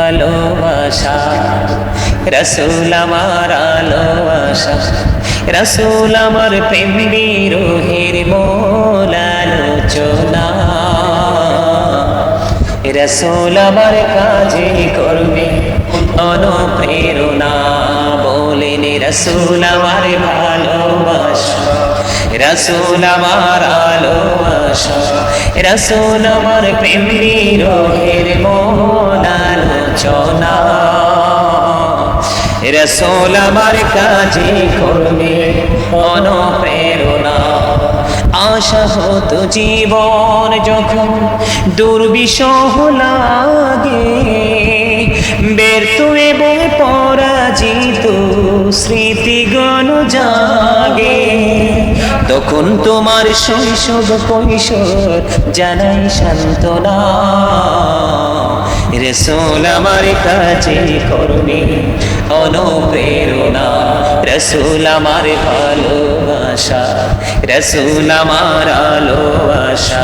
ভালোবাসা, রাসূল আমার আলোবাসা, রাসূল আমার প্রেম বিরহের মূল আলোচনা, রাসূল আমার কাজে করবে অনুপ্রেরণা। বলেন রাসূল আমার ভালোবাসা, রাসূল আমার আলোবাসা, রাসূল আমার প্রেম বিরহের মূল আলোচনা, রাসূল আমার কাজে করবে অনুপ্রেরণা। আশা হতো জীবন যখন দুর্বিষহ লাগে, ব্যর্থ এবং পরাজিত স্মৃতিগণ জাগে, তখন তোমার শৈশব কৈশোর জানাই সান্ত্বনা, রাসূল আমার কাছে করবে অনুপ্রেরণা, রাসূল আমার ভালোবাসা, রাসূল আমার আলোবাসা,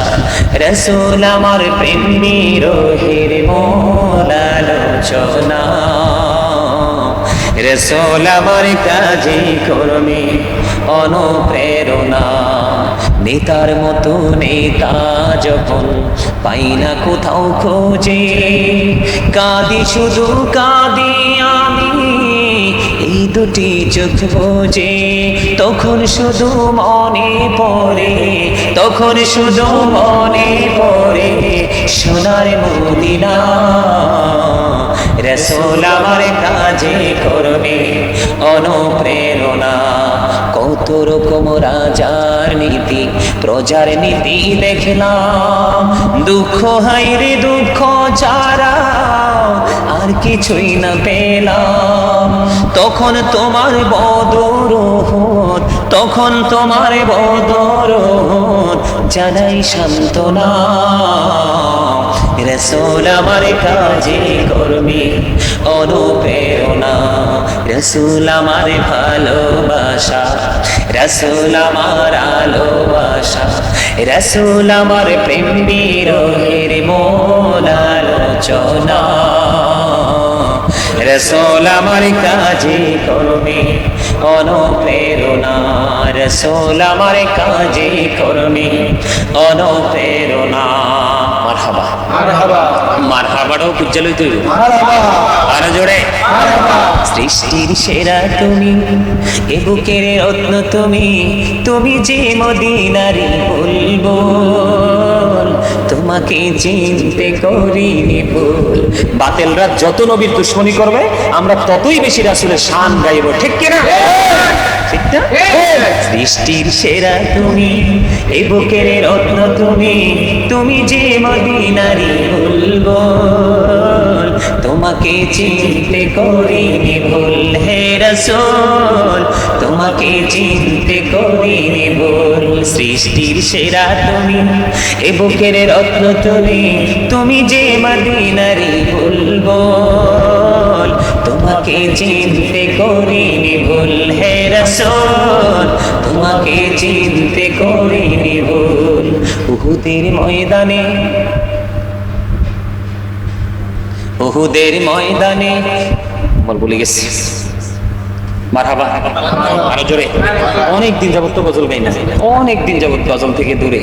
রাসূল আমার প্রেম বিরহের মূল আলোচনা, রাসূল আমার কাজে করবে অনুপ্রেরণা। নেতার মতো নেতা যখন পাই না কোথাও খোঁজে, কাঁদি শুধু কাঁদি আমি এই দুটি চোখ বুজে, তখন শুধু মনে পড়ে, তখন শুধু মনে পড়ে সোনার মদিনা, রাসূল আমার কাজে করবে অনুপ্রেরণা। কত রকম রাজার নীতি প্রজার নীতি দেখলাম, দুঃখ হায়রে দুঃখ ছাড়া আর কিছুই না পেলাম, তখন তোমার বদরুদ, তখন তোমার বদরুদ জানাই সান্ত্বনা, রাসূল আমার কাজে করবে অনুপ্রেরণা, রাসূল আমার ভালোবাসা, রাসূল আমার আলোবাসা, রাসূল আমার প্রেম বিরহের মূল আলোচনা, রাসূল আমার কাজে করবে অনুপ্রেরণা, রাসূল আমার কাজে করবে অনুপ্রেরণা। মারহাবা মারহাবা, মারহাবাটাও কুজ্জা লইতে হইব, আরো জোরে সৃষ্টির সেরা তুমি, এ বুকের রত্ন তুমি, তুমি যে মদিনারি বুলবুল, তোমাকে চিনতে করিনি ভুল। বাতিলরা যত নবীর দুশ্মনী করবে আমরা ততই বেশি রাসূলের শান গাইব, ঠিক কিনা? ঠিক না? সৃষ্টির সেরা তুমি, এ বুকের রত্ন তুমি, তুমি যে মদিনারি বুলবুল, তোমাকে চিনতে করিনি ভুল, হে রাসূল তোমাকে চিনতে করিনি ভুল। সৃষ্টির সেরা তুমি, এ বুকের রত্ন তুমি, তুমি যে মদিনারি বুলবুল, তোমাকে চিনতে করিনি ভুল, হে রাসূল তোমাকে চিনতে করিনি ভুল। উহুদের ময়দানে, উহুদের ময়দানে, আমার বলে গেছি মারহাবা আরো জোরে। অনেক দিন যাবত তো গজল গাই না, অনেক দিন যাবত গজল থেকে দূরে।